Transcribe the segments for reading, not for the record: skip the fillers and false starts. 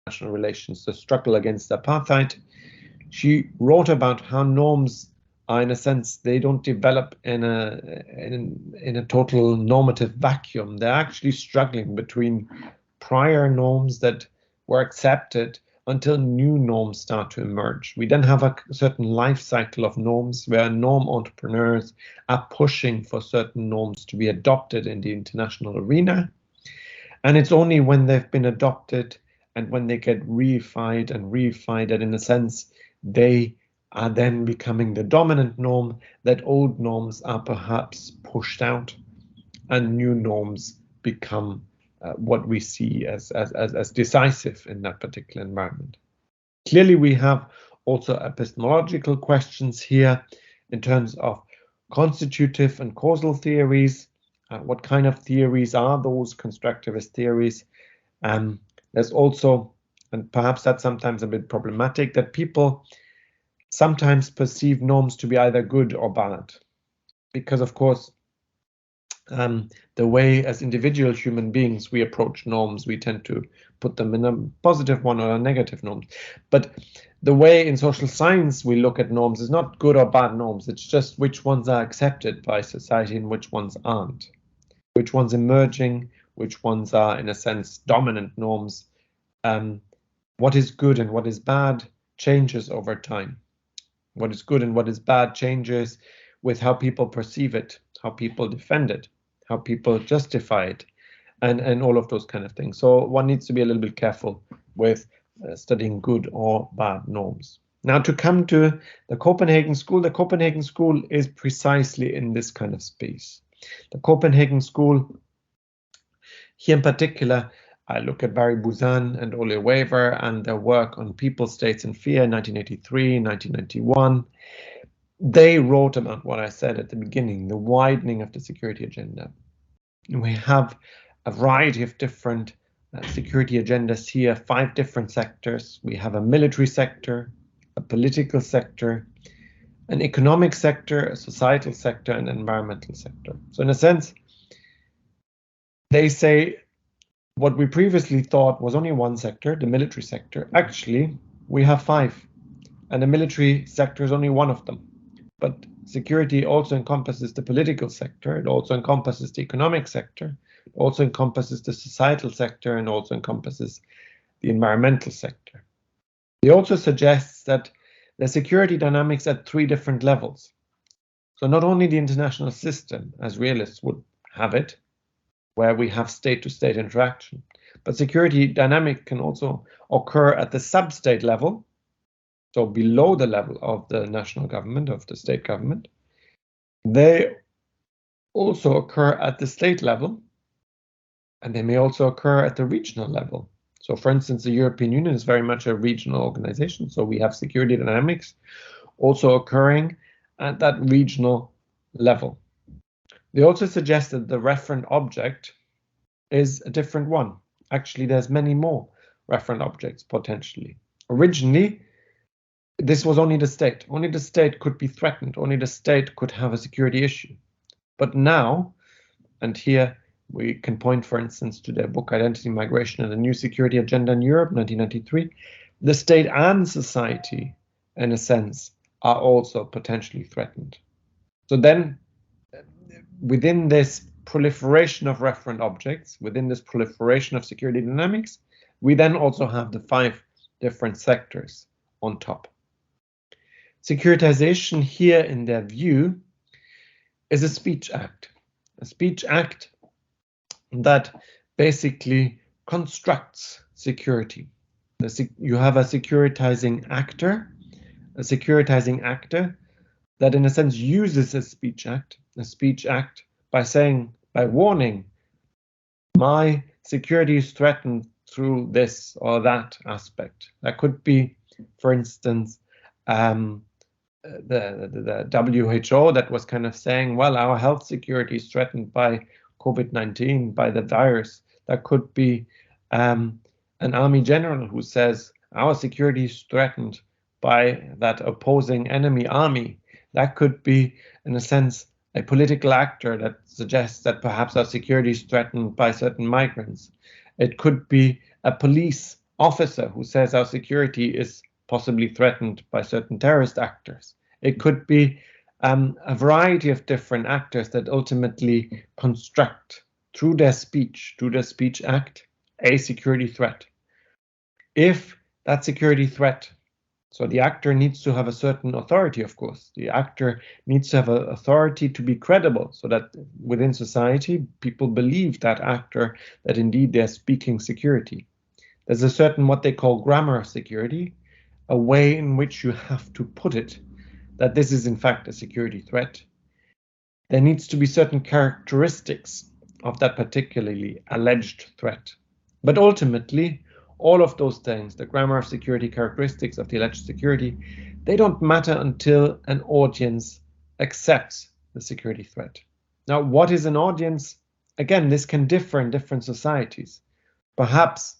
international relations, the struggle against apartheid. She wrote about how norms are, in a sense, they don't develop in a total normative vacuum. They're actually struggling between prior norms that were accepted until new norms start to emerge. We then have a certain life cycle of norms where norm entrepreneurs are pushing for certain norms to be adopted in the international arena. And it's only when they've been adopted and when they get reified that, in a sense, they are then becoming the dominant norm, that old norms are perhaps pushed out and new norms become what we see as decisive in that particular environment. Clearly, we have also epistemological questions here in terms of constitutive and causal theories. What kind of theories are those constructivist theories? There's also, and perhaps that's sometimes a bit problematic, that people sometimes perceive norms to be either good or bad, because of course the way as individual human beings we approach norms, we tend to put them in a positive one or a negative norm. But the way in social science we look at norms is not good or bad norms, it's just which ones are accepted by society and which ones aren't, which ones emerging, which ones are, in a sense, dominant norms. What is good and what is bad changes over time. What is good and what is bad changes with how people perceive it, how people defend it, how people justify it, and all of those kind of things. So one needs to be a little bit careful with studying good or bad norms. Now, to come to the Copenhagen School is precisely in this kind of space. The Copenhagen School, here in particular, I look at Barry Buzan and Ole Weaver and their work on People, States and Fear in 1983, 1991. They wrote about what I said at the beginning, the widening of the security agenda. We have a variety of different security agendas here, 5 different sectors. We have a military sector, a political sector, an economic sector, a societal sector, and an environmental sector. So in a sense, they say what we previously thought was only one sector, the military sector. Actually, we have 5, and the military sector is only one of them. But security also encompasses the political sector, it also encompasses the economic sector, it also encompasses the societal sector, and also encompasses the environmental sector. He also suggests that the security dynamics at 3 different levels. So not only the international system, as realists would have it, where we have state-to-state interaction, but security dynamic can also occur at the sub-state level, so below the level of the national government, of the state government. They also occur at the state level, and they may also occur at the regional level. So for instance, the European Union is very much a regional organization, so we have security dynamics also occurring at that regional level. They also suggest that the referent object is a different one. Actually, there's many more referent objects potentially. Originally, this was only the state. Only the state could be threatened. Only the state could have a security issue. But now, and here we can point, for instance, to their book Identity, Migration and the New Security Agenda in Europe, 1993, the state and society, in a sense, are also potentially threatened. So then, within this proliferation of referent objects, within this proliferation of security dynamics, we then also have the 5 different sectors on top. Securitization here, in their view, is a speech act that basically constructs security. You have a securitizing actor that in a sense uses a speech act by warning, my security is threatened through this or that aspect. That could be, for instance, the WHO that was kind of saying, well, our health security is threatened by COVID-19, by the virus. That could be an army general who says our security is threatened by that opposing enemy army. That could be, in a sense, a political actor that suggests that perhaps our security is threatened by certain migrants. It could be a police officer who says our security is possibly threatened by certain terrorist actors. It could be a variety of different actors that ultimately construct through their speech act, a security threat. If that security threat, so the actor needs to have a certain authority, of course. The actor needs to have an authority to be credible, so that within society, people believe that actor, that indeed they're speaking security. There's a certain what they call grammar of security, a way in which you have to put it, that this is in fact a security threat. There needs to be certain characteristics of that particularly alleged threat. But ultimately, all of those things, the grammar of security, characteristics of the alleged security, they don't matter until an audience accepts the security threat. Now, what is an audience? Again, this can differ in different societies. Perhaps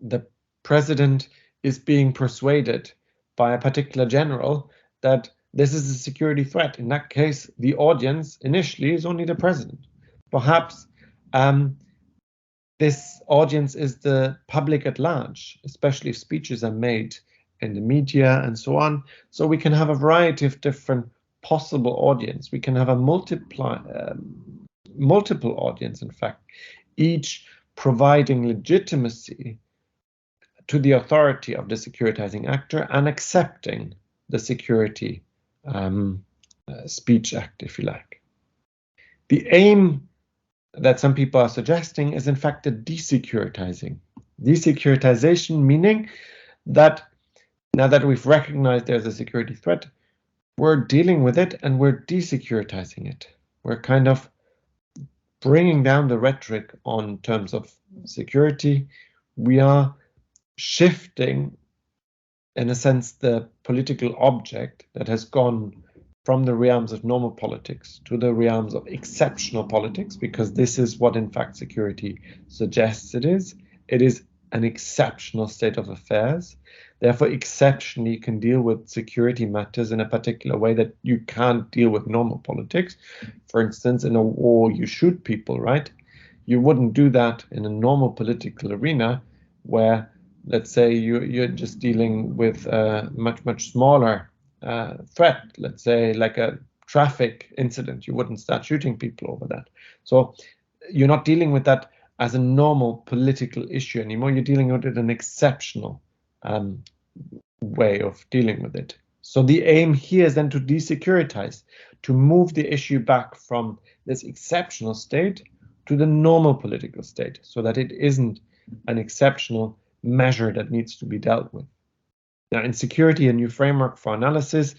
the president is being persuaded by a particular general that this is a security threat. In that case, the audience initially is only the president. Perhaps this audience is the public at large, especially if speeches are made in the media and so on. So we can have a variety of different possible audience. We can have a multiple audience, in fact, each providing legitimacy to the authority of the securitizing actor and accepting the security speech act, if you like. The aim that some people are suggesting is in fact a desecuritizing. Desecuritization meaning that now that we've recognized there's a security threat, we're dealing with it and we're desecuritizing it. We're kind of bringing down the rhetoric on terms of security. We are shifting, in a sense, the political object that has gone from the realms of normal politics to the realms of exceptional politics, because this is what, in fact, security suggests it is. It is an exceptional state of affairs. Therefore, exceptionally, you can deal with security matters in a particular way that you can't deal with normal politics. For instance, in a war, you shoot people, right? You wouldn't do that in a normal political arena where, let's say, you're just dealing with a much smaller threat, let's say like a traffic incident. You wouldn't start shooting people over that. So you're not dealing with that as a normal political issue anymore. You're dealing with it in an exceptional way of dealing with it. So the aim here is then to desecuritize, to move the issue back from this exceptional state to the normal political state, so that it isn't an exceptional measure that needs to be dealt with. Now, in Security, a New Framework for Analysis,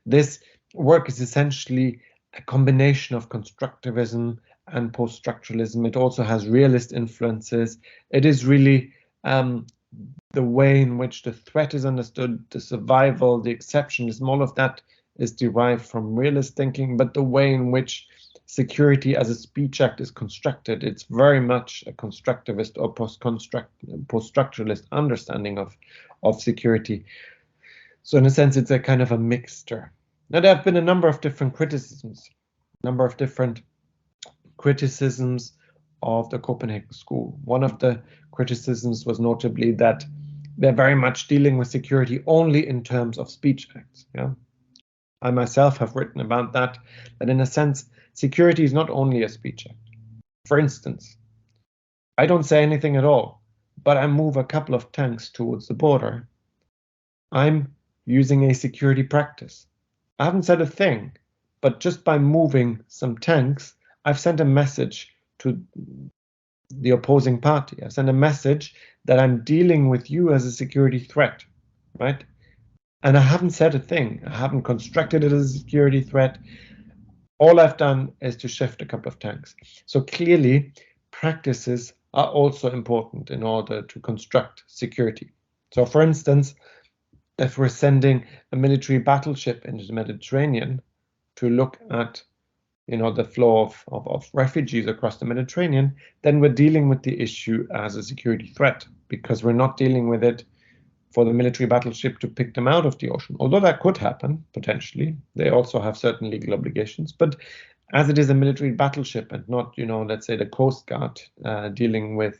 this work is essentially a combination of constructivism and post-structuralism. It also has realist influences. It is really the way in which the threat is understood, the survival, the exceptionalism, all of that is derived from realist thinking, but the way in which security as a speech act is constructed, it's very much a constructivist or post-structuralist understanding of security. So in a sense, it's a kind of a mixture. Now, there have been a number of different criticisms of the Copenhagen School. One of the criticisms was notably that they're very much dealing with security only in terms of speech acts. Yeah, I myself have written about that in a sense, security is not only a speech act. For instance, I don't say anything at all, but I move a couple of tanks towards the border. I'm using a security practice. I haven't said a thing, but just by moving some tanks, I've sent a message to the opposing party. I've sent a message that I'm dealing with you as a security threat, right? And I haven't said a thing. I haven't constructed it as a security threat. All I've done is to shift a couple of tanks. So clearly, practices are also important in order to construct security. So for instance, if we're sending a military battleship into the Mediterranean to look at the flow of refugees across the Mediterranean, then we're dealing with the issue as a security threat, because we're not dealing with it for the military battleship to pick them out of the ocean. Although that could happen, potentially. They also have certain legal obligations. But as it is a military battleship and not, let's say the Coast Guard dealing with